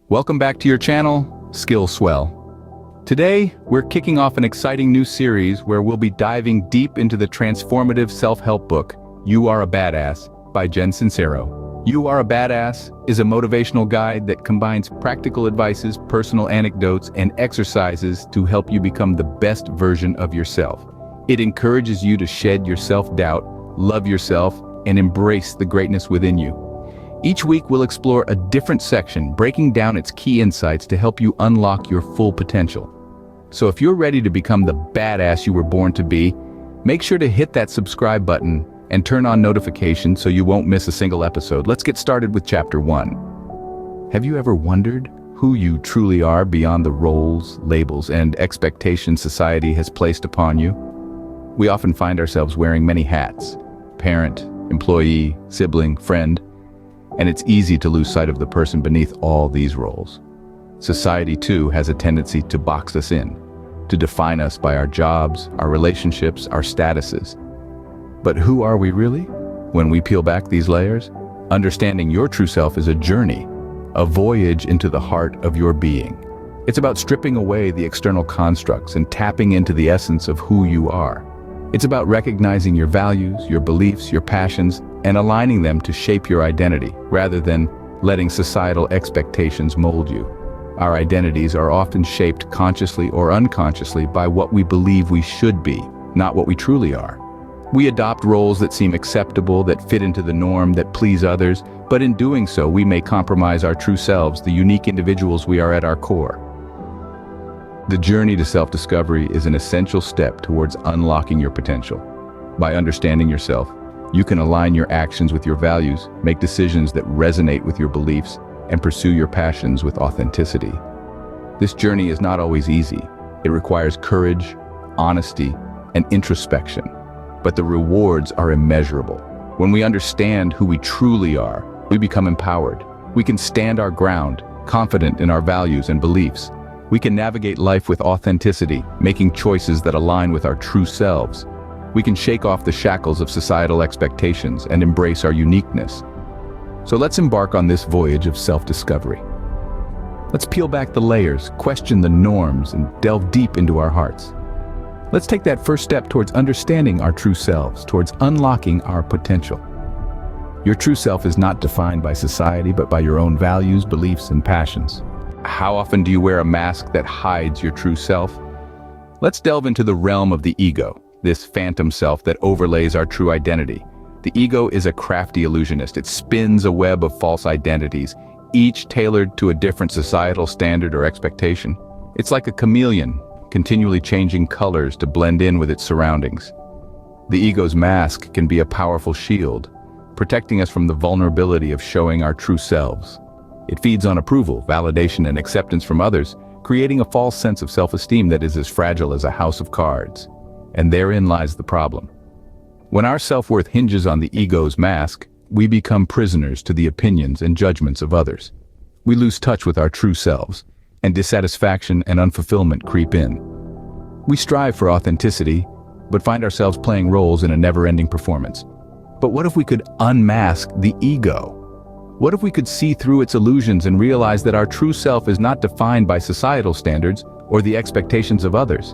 Welcome back to your channel, Skill Swell. Today, we're kicking off an exciting new series where we'll be diving deep into the transformative self-help book, You Are a Badass, by Jen Sincero. You Are a Badass is a motivational guide that combines practical advices, personal anecdotes, and exercises to help you become the best version of yourself. It encourages you to shed your self-doubt, love yourself, and embrace the greatness within you. Each week we'll explore a different section, breaking down its key insights to help you unlock your full potential. So if you're ready to become the badass you were born to be, make sure to hit that subscribe button and turn on notifications so you won't miss a single episode. Let's get started with Chapter 1. Have you ever wondered who you truly are beyond the roles, labels, and expectations society has placed upon you? We often find ourselves wearing many hats: parent, employee, sibling, friend. And it's easy to lose sight of the person beneath all these roles. Society, too, has a tendency to box us in, to define us by our jobs, our relationships, our statuses. But who are we really? When we peel back these layers, understanding your true self is a journey, a voyage into the heart of your being. It's about stripping away the external constructs and tapping into the essence of who you are. It's about recognizing your values, your beliefs, your passions, and aligning them to shape your identity, rather than letting societal expectations mold you. Our identities are often shaped consciously or unconsciously by what we believe we should be, not what we truly are. We adopt roles that seem acceptable, that fit into the norm, that please others, but in doing so, we may compromise our true selves, the unique individuals we are at our core. The journey to self-discovery is an essential step towards unlocking your potential. By understanding yourself, you can align your actions with your values, make decisions that resonate with your beliefs, and pursue your passions with authenticity. This journey is not always easy. It requires courage, honesty, and introspection. But the rewards are immeasurable. When we understand who we truly are, we become empowered. We can stand our ground, confident in our values and beliefs. We can navigate life with authenticity, making choices that align with our true selves. We can shake off the shackles of societal expectations and embrace our uniqueness. So let's embark on this voyage of self-discovery. Let's peel back the layers, question the norms, and delve deep into our hearts. Let's take that first step towards understanding our true selves, towards unlocking our potential. Your true self is not defined by society, but by your own values, beliefs, and passions. How often do you wear a mask that hides your true self? Let's delve into the realm of the ego, this phantom self that overlays our true identity. The ego is a crafty illusionist. It spins a web of false identities, each tailored to a different societal standard or expectation. It's like a chameleon, continually changing colors to blend in with its surroundings. The ego's mask can be a powerful shield, protecting us from the vulnerability of showing our true selves. It feeds on approval, validation, and acceptance from others, creating a false sense of self-esteem that is as fragile as a house of cards. And therein lies the problem. When our self-worth hinges on the ego's mask, we become prisoners to the opinions and judgments of others. We lose touch with our true selves, and dissatisfaction and unfulfillment creep in. We strive for authenticity, but find ourselves playing roles in a never-ending performance. But what if we could unmask the ego? What if we could see through its illusions and realize that our true self is not defined by societal standards or the expectations of others?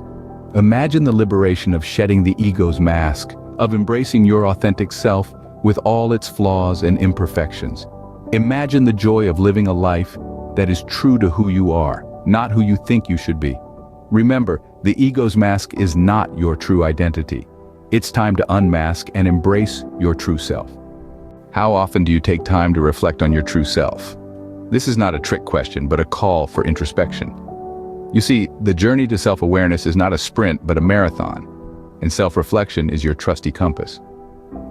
Imagine the liberation of shedding the ego's mask, of embracing your authentic self with all its flaws and imperfections. Imagine the joy of living a life that is true to who you are, not who you think you should be. Remember, the ego's mask is not your true identity. It's time to unmask and embrace your true self. How often do you take time to reflect on your true self? This is not a trick question, but a call for introspection. You see, the journey to self-awareness is not a sprint, but a marathon, and self-reflection is your trusty compass.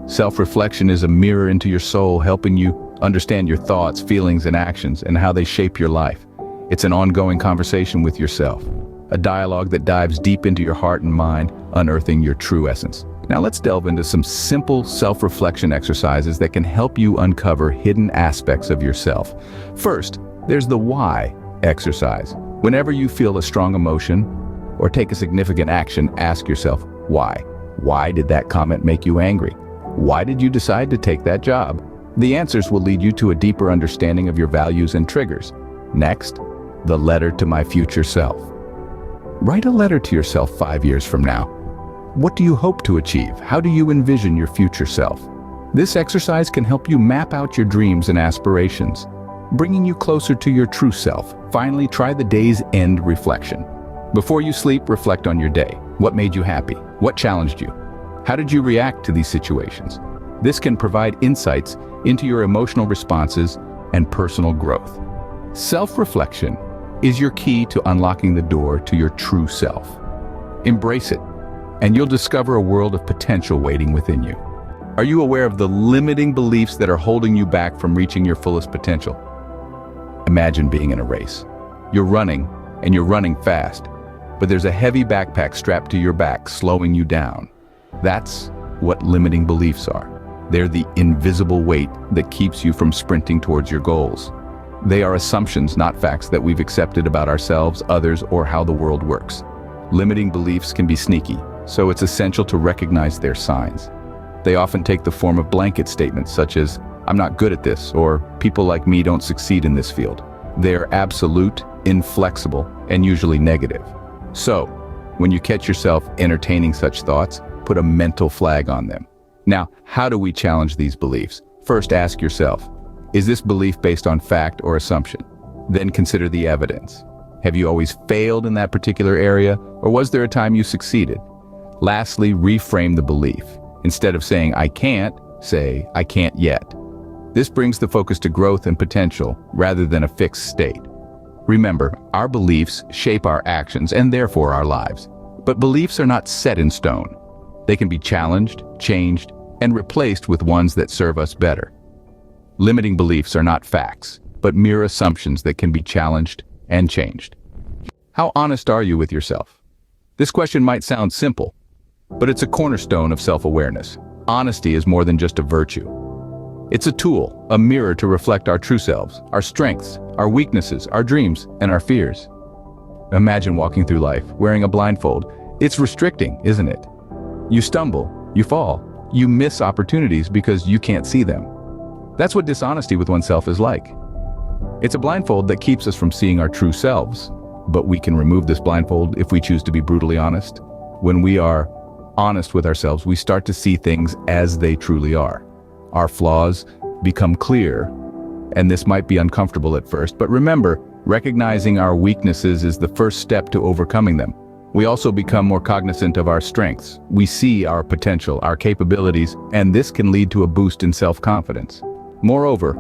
Self-reflection is a mirror into your soul, helping you understand your thoughts, feelings, and actions, and how they shape your life. It's an ongoing conversation with yourself, a dialogue that dives deep into your heart and mind, unearthing your true essence. Now let's delve into some simple self-reflection exercises that can help you uncover hidden aspects of yourself. First, there's the why exercise. Whenever you feel a strong emotion or take a significant action, ask yourself, why? Why did that comment make you angry? Why did you decide to take that job? The answers will lead you to a deeper understanding of your values and triggers. Next, the letter to my future self. Write a letter to yourself 5 years from now. What do you hope to achieve? How do you envision your future self? This exercise can help you map out your dreams and aspirations, bringing you closer to your true self. Finally, try the day's end reflection. Before you sleep, reflect on your day. What made you happy? What challenged you? How did you react to these situations? This can provide insights into your emotional responses and personal growth. Self-reflection is your key to unlocking the door to your true self. Embrace it, and you'll discover a world of potential waiting within you. Are you aware of the limiting beliefs that are holding you back from reaching your fullest potential? Imagine being in a race. You're running, and you're running fast, but there's a heavy backpack strapped to your back, slowing you down. That's what limiting beliefs are. They're the invisible weight that keeps you from sprinting towards your goals. They are assumptions, not facts, that we've accepted about ourselves, others, or how the world works. Limiting beliefs can be sneaky, so it's essential to recognize their signs. They often take the form of blanket statements such as, "I'm not good at this," or "people like me don't succeed in this field." They are absolute, inflexible, and usually negative. So, when you catch yourself entertaining such thoughts, put a mental flag on them. Now, how do we challenge these beliefs? First, ask yourself, is this belief based on fact or assumption? Then consider the evidence. Have you always failed in that particular area, or was there a time you succeeded? Lastly, reframe the belief. Instead of saying, "I can't," say, "I can't yet." This brings the focus to growth and potential rather than a fixed state. Remember, our beliefs shape our actions and therefore our lives. But beliefs are not set in stone. They can be challenged, changed, and replaced with ones that serve us better. Limiting beliefs are not facts, but mere assumptions that can be challenged and changed. How honest are you with yourself? This question might sound simple, but it's a cornerstone of self-awareness. Honesty is more than just a virtue. It's a tool, a mirror to reflect our true selves, our strengths, our weaknesses, our dreams, and our fears. Imagine walking through life wearing a blindfold. It's restricting, isn't it? You stumble, you fall, you miss opportunities because you can't see them. That's what dishonesty with oneself is like. It's a blindfold that keeps us from seeing our true selves, but we can remove this blindfold if we choose to be brutally honest. When we are honest with ourselves, we start to see things as they truly are. Our flaws become clear, and this might be uncomfortable at first, but remember, recognizing our weaknesses is the first step to overcoming them. We also become more cognizant of our strengths. We see our potential, our capabilities, and this can lead to a boost in self-confidence. Moreover,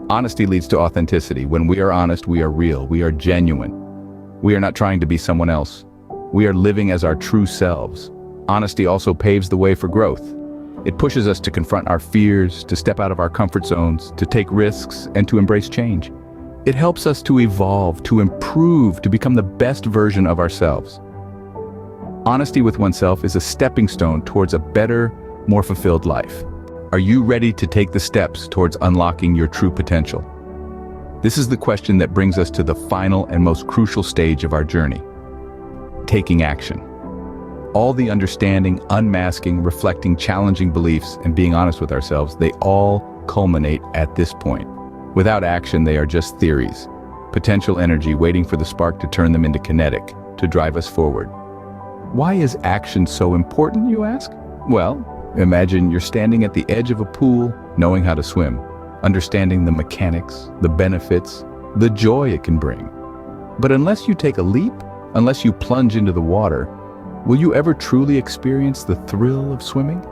honesty leads to authenticity. When we are honest, we are real, we are genuine. We are not trying to be someone else. We are living as our true selves. Honesty also paves the way for growth. It pushes us to confront our fears, to step out of our comfort zones, to take risks, and to embrace change. It helps us to evolve, to improve, to become the best version of ourselves. Honesty with oneself is a stepping stone towards a better, more fulfilled life. Are you ready to take the steps towards unlocking your true potential? This is the question that brings us to the final and most crucial stage of our journey: taking action. All the understanding, unmasking, reflecting, challenging beliefs, and being honest with ourselves, they all culminate at this point. Without action, they are just theories, potential energy waiting for the spark to turn them into kinetic, to drive us forward. Why is action so important, you ask? Well, imagine you're standing at the edge of a pool, knowing how to swim, understanding the mechanics, the benefits, the joy it can bring. But unless you take a leap, unless you plunge into the water, will you ever truly experience the thrill of swimming?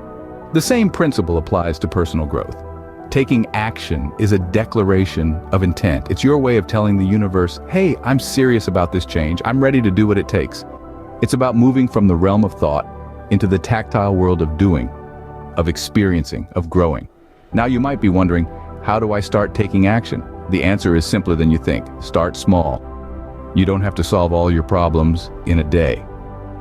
The same principle applies to personal growth. Taking action is a declaration of intent. It's your way of telling the universe, hey, I'm serious about this change. I'm ready to do what it takes. It's about moving from the realm of thought into the tactile world of doing, of experiencing, of growing. Now you might be wondering, how do I start taking action? The answer is simpler than you think. Start small. You don't have to solve all your problems in a day.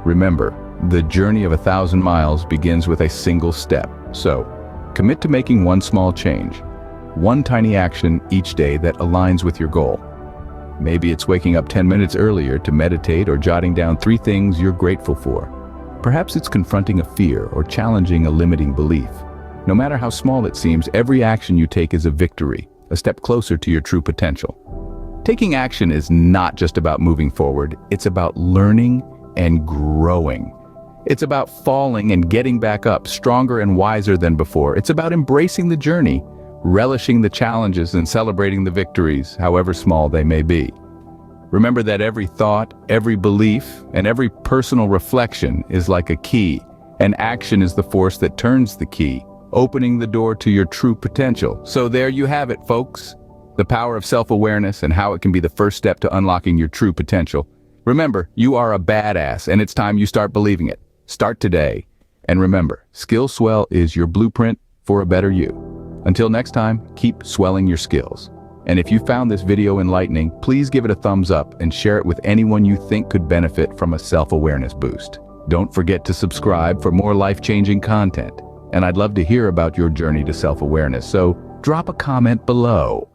Remember, the journey of 1,000 miles begins with a single step. So, commit to making one small change, one tiny action each day that aligns with your goal. Maybe it's waking up 10 minutes earlier to meditate or jotting down 3 things you're grateful for. Perhaps it's confronting a fear or challenging a limiting belief. No matter how small it seems, every action you take is a victory, a step closer to your true potential. Taking action is not just about moving forward, it's about learning and growing. It's about falling and getting back up, stronger and wiser than before. It's about embracing the journey, relishing the challenges, and celebrating the victories, however small they may be. Remember that every thought, every belief, and every personal reflection is like a key, and action is the force that turns the key, opening the door to your true potential. So there you have it, folks. The power of self-awareness and how it can be the first step to unlocking your true potential. Remember, you are a badass, and it's time you start believing it. Start today. And remember, Skill Swell is your blueprint for a better you. Until next time, keep swelling your skills. And if you found this video enlightening, please give it a thumbs up and share it with anyone you think could benefit from a self-awareness boost. Don't forget to subscribe for more life-changing content. And I'd love to hear about your journey to self-awareness, so drop a comment below.